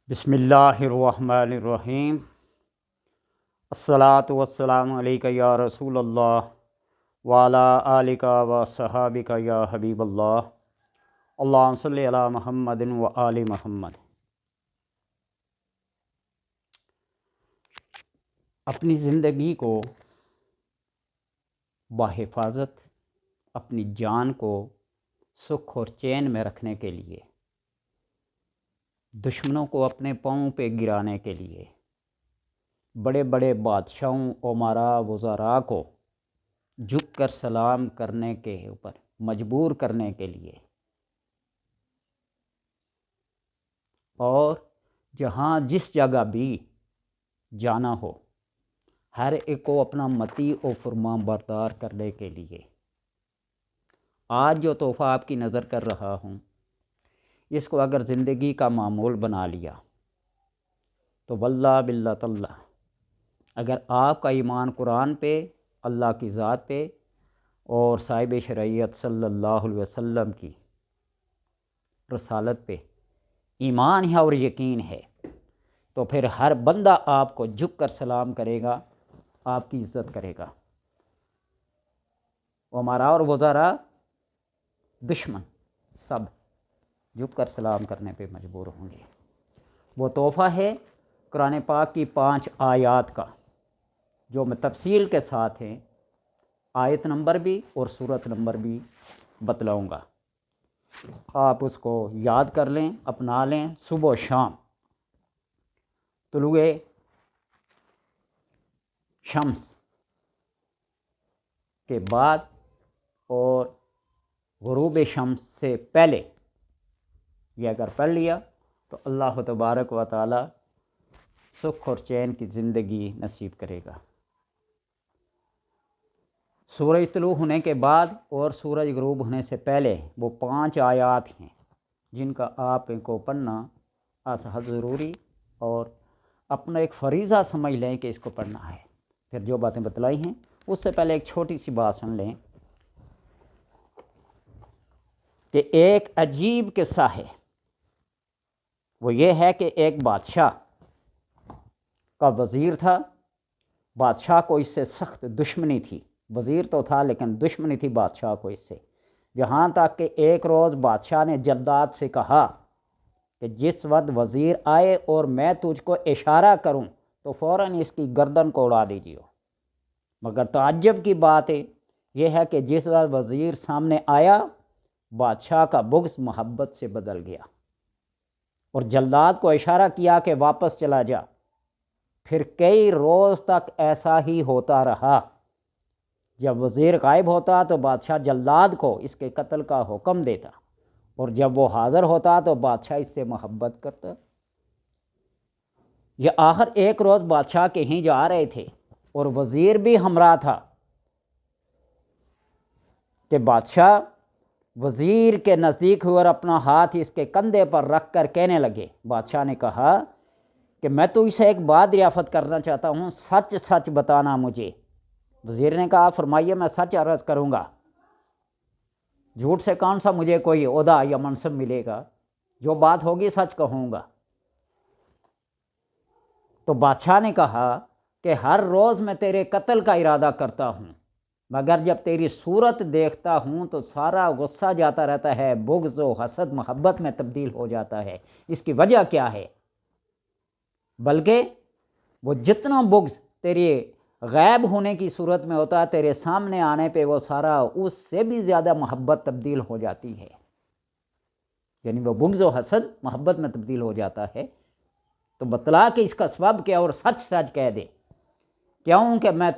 بسم اللہ الرحمن الرحیم۔ الصلاۃ والسلام علیکہ یا رسول اللہ وعلی آلک و صحابک یا حبیب اللہ، اللہم صلی علی محمد و آل محمد۔ اپنی زندگی کو بحفاظت، اپنی جان کو سکھ اور چین میں رکھنے کے لیے، دشمنوں کو اپنے پاؤں پہ گرانے کے لیے، بڑے بڑے بادشاہوں، امراء، وزراء کو جھک کر سلام کرنے کے اوپر مجبور کرنے کے لیے، اور جہاں جس جگہ بھی جانا ہو ہر ایک کو اپنا مطیع و فرما بردار کرنے کے لیے، آج جو تحفہ آپ کی نظر کر رہا ہوں، اس کو اگر زندگی کا معمول بنا لیا تو واللہ باللہ تاللہ، اگر آپ کا ایمان قرآن پہ، اللہ کی ذات پہ اور صاحب شریعت صلی اللہ علیہ وسلم کی رسالت پہ ایمان ہے اور یقین ہے، تو پھر ہر بندہ آپ کو جھک کر سلام کرے گا، آپ کی عزت کرے گا۔ امراء اور وزراء، دشمن، سب جھک کر سلام کرنے پہ مجبور ہوں گے۔ وہ تحفہ ہے قرآن پاک کی 5 آیات کا، جو میں تفصیل کے ساتھ ہیں، آیت نمبر بھی اور سورت نمبر بھی بتلاؤں گا۔ آپ اس کو یاد کر لیں، اپنا لیں، صبح و شام طلوع شمس کے بعد اور غروب شمس سے پہلے یہ اگر پڑھ لیا تو اللہ تبارک و تعالی سکھ اور چین کی زندگی نصیب کرے گا۔ سورج طلوع ہونے کے بعد اور سورج غروب ہونے سے پہلے وہ 5 آیات ہیں جن کا آپ کو پڑھنا آسہد ضروری اور اپنا ایک فریضہ سمجھ لیں کہ اس کو پڑھنا ہے۔ پھر جو باتیں بتلائی ہیں اس سے پہلے ایک چھوٹی سی بات سن لیں کہ ایک عجیب قصہ ہے۔ وہ یہ ہے کہ ایک بادشاہ کا وزیر تھا، بادشاہ کو اس سے سخت دشمنی تھی، وزیر تو تھا لیکن دشمنی تھی بادشاہ کو اس سے، جہاں تک کہ ایک روز بادشاہ نے جلداد سے کہا کہ جس وقت وزیر آئے اور میں تجھ کو اشارہ کروں تو فوراً اس کی گردن کو اڑا دیجیے۔ مگر تعجب کی بات یہ ہے کہ جس وقت وزیر سامنے آیا، بادشاہ کا بغض محبت سے بدل گیا اور جلداد کو اشارہ کیا کہ واپس چلا جا۔ پھر کئی روز تک ایسا ہی ہوتا رہا۔ جب وزیر غائب ہوتا تو بادشاہ جلداد کو اس کے قتل کا حکم دیتا، اور جب وہ حاضر ہوتا تو بادشاہ اس سے محبت کرتا۔ یہ آخر ایک روز بادشاہ کہیں جا رہے تھے اور وزیر بھی ہمراہ تھا کہ بادشاہ وزیر کے نزدیک ہوئے اور اپنا ہاتھ اس کے کندھے پر رکھ کر کہنے لگے۔ بادشاہ نے کہا کہ میں تو اسے ایک بات دریافت کرنا چاہتا ہوں، سچ سچ بتانا مجھے۔ وزیر نے کہا فرمائیے، میں سچ عرض کروں گا، جھوٹ سے کون سا مجھے کوئی عہدہ یا منصب ملے گا، جو بات ہوگی سچ کہوں گا۔ تو بادشاہ نے کہا کہ ہر روز میں تیرے قتل کا ارادہ کرتا ہوں، مگر جب تیری صورت دیکھتا ہوں تو سارا غصہ جاتا رہتا ہے، بغض و حسد محبت میں تبدیل ہو جاتا ہے۔ اس کی وجہ کیا ہے؟ بلکہ وہ جتنا بغض تیری غائب ہونے کی صورت میں ہوتا ہے، تیرے سامنے آنے پہ وہ سارا اس سے بھی زیادہ محبت تبدیل ہو جاتی ہے، یعنی وہ بغض و حسد محبت میں تبدیل ہو جاتا ہے۔ تو بتلا کہ اس کا سبب کیا، اور سچ سچ کہہ دے، کیوں کہ میں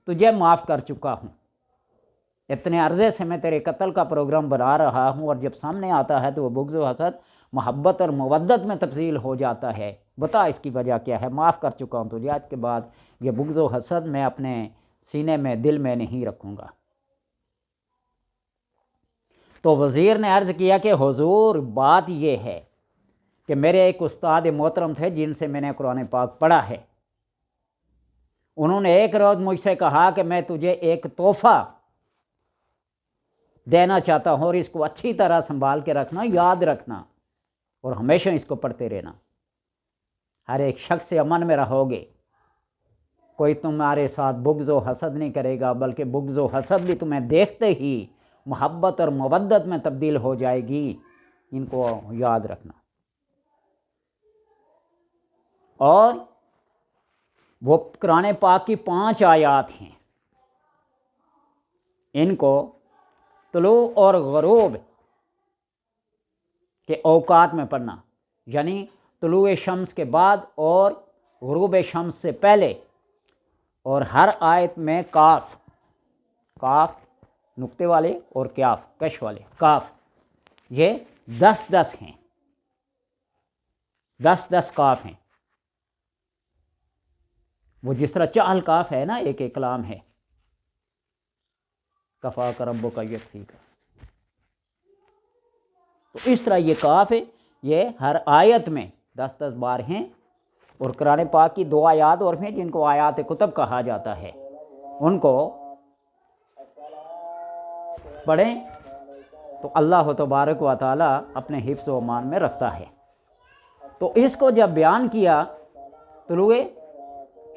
تجھے معاف کر چکا ہوں، اتنے عرضے سے میں تیرے قتل کا پروگرام بنا رہا ہوں، اور جب سامنے آتا ہے تو وہ بغض و حسد محبت اور مودت میں تبدیل ہو جاتا ہے۔ بتا اس کی وجہ کیا ہے، معاف کر چکا ہوں تجھے، آج کے بعد یہ بغض و حسد میں اپنے سینے میں، دل میں نہیں رکھوں گا۔ تو وزیر نے عرض کیا کہ حضور بات یہ ہے کہ میرے ایک استاد محترم تھے جن سے میں نے قرآن پاک پڑھا ہے، انہوں نے ایک روز مجھ سے کہا کہ میں تجھے ایک تحفہ دینا چاہتا ہوں اور اس کو اچھی طرح سنبھال کے رکھنا، یاد رکھنا، اور ہمیشہ اس کو پڑھتے رہنا۔ ہر ایک شخص سے امن میں رہو گے، کوئی تمہارے ساتھ بغض و حسد نہیں کرے گا، بلکہ بغض و حسد بھی تمہیں دیکھتے ہی محبت اور مودت میں تبدیل ہو جائے گی۔ ان کو یاد رکھنا۔ اور وہ قرآن پاک کی 5 آیات ہیں، ان کو طلوع اور غروب کے اوقات میں پڑھنا، یعنی طلوع شمس کے بعد اور غروب شمس سے پہلے، اور ہر آیت میں کاف نقطے والے اور کاف کش والے کاف، یہ 10 ہیں، 10 کاف ہیں۔ وہ جس طرح چہل کاف ہے نا، ایک کلام ہے، کفا کا ربو کا یکفی کا، تو اس طرح یہ کاف ہے، یہ ہر آیت میں 10 بار ہیں۔ اور قرآن پاک کی 2 آیات اور ہیں جن کو آیات کتب کہا جاتا ہے، ان کو پڑھیں تو اللہ تبارک و تعالی اپنے حفظ و امان میں رکھتا ہے۔ تو اس کو جب بیان کیا طلوع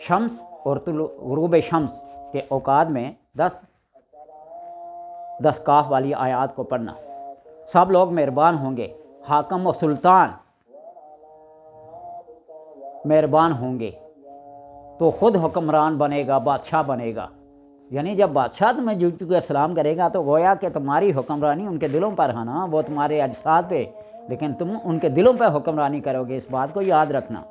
شمس اور غروب شمس کے اوقات میں 10 کاف والی آیات کو پڑھنا، سب لوگ مہربان ہوں گے، حاکم و سلطان مہربان ہوں گے تو خود حکمران بنے گا، بادشاہ بنے گا۔ یعنی جب بادشاہ تمہیں جھک کے سلام کرے گا تو گویا کہ تمہاری حکمرانی ان کے دلوں پر ہے نا، وہ تمہارے اجساد پہ، لیکن تم ان کے دلوں پہ حکمرانی کرو گے، اس بات کو یاد رکھنا۔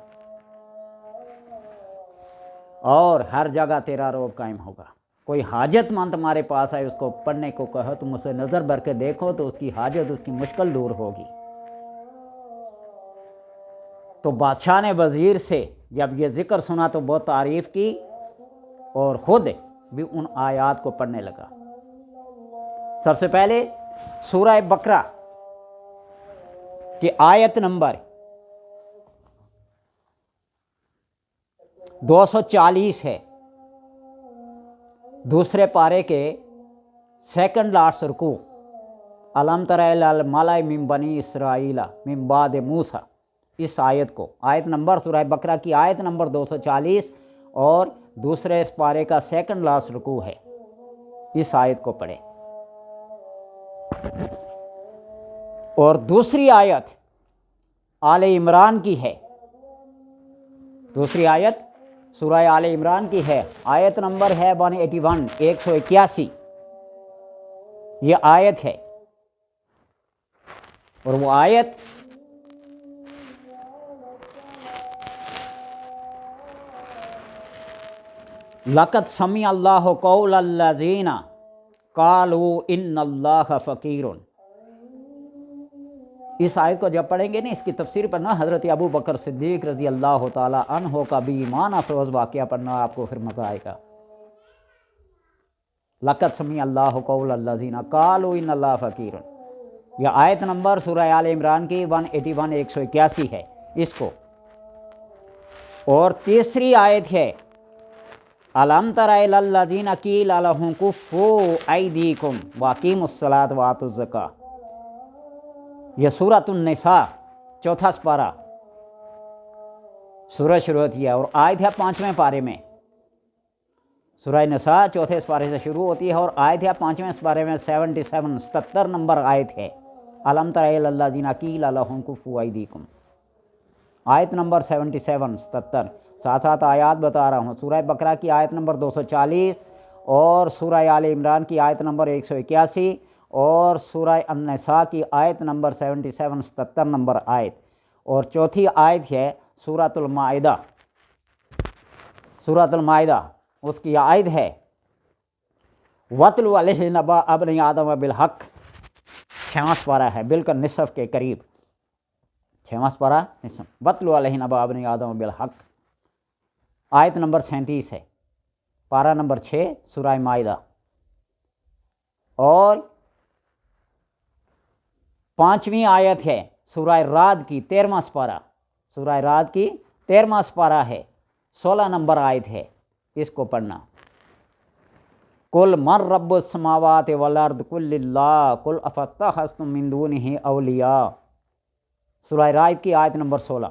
اور ہر جگہ تیرا روب قائم ہوگا۔ کوئی حاجت مند تمہارے پاس آئے، اس کو پڑھنے کو کہو، تم اسے نظر بھر کے دیکھو تو اس کی حاجت، اس کی مشکل دور ہوگی۔ تو بادشاہ نے وزیر سے جب یہ ذکر سنا تو بہت تعریف کی اور خود بھی ان آیات کو پڑھنے لگا۔ سب سے پہلے سورہ بقرہ کی آیت نمبر 240 ہے، دوسرے پارے کے سیکنڈ لاسٹ رکوع، الم تر الی الملأ من بنی اسرائیل من بعد موسیٰ، اس آیت کو، آیت نمبر سورہ بقرہ کی آیت نمبر 240 اور دوسرے اس پارے کا سیکنڈ لاسٹ رکوع ہے، اس آیت کو پڑھیں۔ اور دوسری آیت آل عمران کی ہے، دوسری آیت سورہ آل عمران کی ہے، آیت نمبر ہے 181 181، یہ آیت ہے۔ اور وہ آیت لقد سمع اللہ قول الذین قالوا ان اللہ فقیر، اس آیت کو جب پڑھیں گے نا، اس کی تفسیر پڑھنا، حضرت ابو بکر صدیق رضی اللہ تعالی عنہ کا بھی ایمان افروز واقعہ پڑھنا، آپ کو پھر مزہ آئے گا۔ لقد سمع اللہ قول الذین قالوا ان اللہ فقیر، یہ آیت نمبر سورہ آل عمران کی 181 181 ہے، اس کو۔ اور تیسری آیت ہے الم تر الی الذین قیل لہم کفوا ایدیکم واقیموا الصلاۃ وآتوا الزکاۃ، یہ سورۃ النساء 4 سپارہ سورہ شروع ہوتی ہے، اور آیت ہے 5ویں پارے میں۔ سورہ نساء 4 سپارے سے شروع ہوتی ہے اور آیت ہے 5ویں سپارے میں 77 نمبر آیت ہے، الم تر الی الذین قیل لہم کفوا ایدیکم، آیت نمبر 77 ساتھ ساتھ آیات بتا رہا ہوں، سورہ بقرہ کی آیت نمبر 240 اور سورہ آل عمران کی آیت نمبر 181 اور سورہ النساء کی آیت نمبر 77 نمبر آیت، اور چوتھی آیت ہے سورۃ المائدہ، سورۃ المائدہ اس کی آیت ہے وَاتْلُ عَلَيْهِمْ نَبَأَ ابْنَيْ آدَمَ بِالْحَقِّ، 6واں سپارہ ہے، بالکل نصف کے قریب، 6واں سپارہ نصف، وَاتْلُ عَلَيْهِمْ نَبَأَ ابْنَيْ آدَمَ بِالْحَقِّ، آیت نمبر 37 ہے، پارہ نمبر 6 سورہ مائدہ۔ اور 5ویں آیت ہے سورہ رعد کی 13واں سپارہ، سورہ رعد کی 13واں سپارہ ہے، 16 نمبر آیت ہے، اس کو پڑھنا۔ قُلْ مَن رَّبُّ السَّمَاوَاتِ وَالْأَرْضِ قُلِ اللَّهُ قُلْ أَفَاتَّخَذْتُم مِّن دُونِهِ أَوْلِيَاءَ، سورہ رعد کی آیت نمبر 16،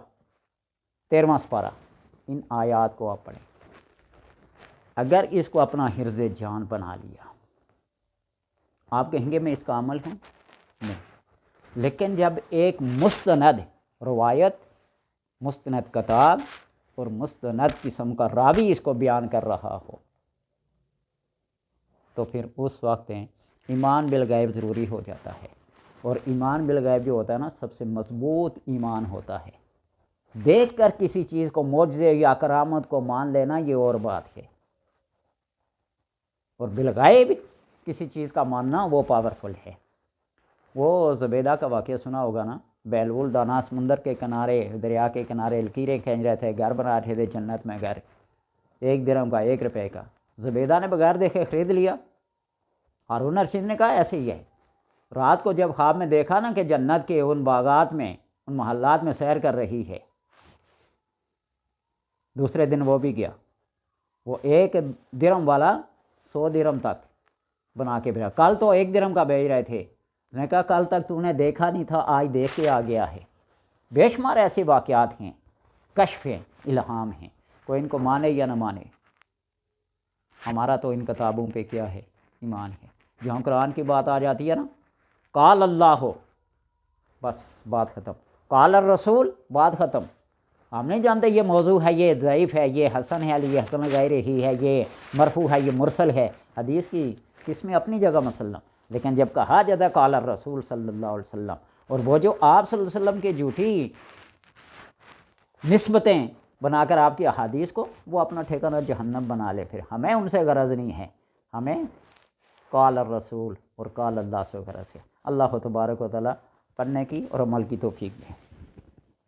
13واں سپارہ، ان آیات کو آپ پڑھیں۔ اگر اس کو اپنا حرز جان بنا لیا، آپ کہیں گے میں اس کا عمل ہوں، نہیں، لیکن جب ایک مستند روایت، مستند کتاب اور مستند قسم کا راوی اس کو بیان کر رہا ہو تو پھر اس وقت ایمان بالغیب ضروری ہو جاتا ہے۔ اور ایمان بالغیب جو ہوتا ہے نا، سب سے مضبوط ایمان ہوتا ہے۔ دیکھ کر کسی چیز کو، معجزے یا کرامت کو مان لینا یہ اور بات ہے، اور بالغیب کسی چیز کا ماننا وہ پاورفل ہے۔ وہ زبیدہ کا واقعہ سنا ہوگا نا، بیلول دانا سمندر کے کنارے، دریا کے کنارے لکیریں کھینچ رہے تھے، گھر بنا رہے تھے جنت میں، گھر 1 درہم کا، 1 روپے کا۔ زبیدہ نے بغیر دیکھے خرید لیا۔ ہارون رشید نے کہا ایسے ہی ہے۔ رات کو جب خواب میں دیکھا نا کہ جنت کے ان باغات میں، ان محلات میں سیر کر رہی ہے، دوسرے دن وہ بھی گیا، وہ 1 درہم والا 100 درہم تک بنا کے بھیجا۔ کل تو 1 درہم کا بیچ رہے تھے، اس نے کہا کل تک تو نے دیکھا نہیں تھا، آج دیکھ کے آ گیا ہے۔ بے شمار ایسے واقعات ہیں، کشف ہیں، الہام ہیں، کوئی ان کو مانے یا نہ مانے، ہمارا تو ان کتابوں پہ کیا ہے، ایمان ہے۔ جہاں قرآن کی بات آ جاتی ہے نا، قال اللہ ہو، بس بات ختم، قال الرسول، بات ختم۔ ہم نہیں جانتے یہ موضوع ہے، یہ ضعیف ہے، یہ حسن ہے، یہ حسن غیر ہی ہے، یہ مرفوع ہے، یہ مرسل ہے۔ حدیث کی قسمیں اپنی جگہ مسلم، لیکن جب کہا جاتا ہے قال الرسول صلی اللہ علیہ وسلم، اور وہ جو آپ صلی اللہ علیہ وسلم کی جھوٹی نسبتیں بنا کر آپ کی احادیث کو، وہ اپنا ٹھکانہ جہنم بنا لے، پھر ہمیں ان سے غرض نہیں ہے، ہمیں قال الرسول اور قال اللہ سے غرض ہے۔ اللہ تبارک و تعالیٰ پڑھنے کی اور عمل کی توفیق دے۔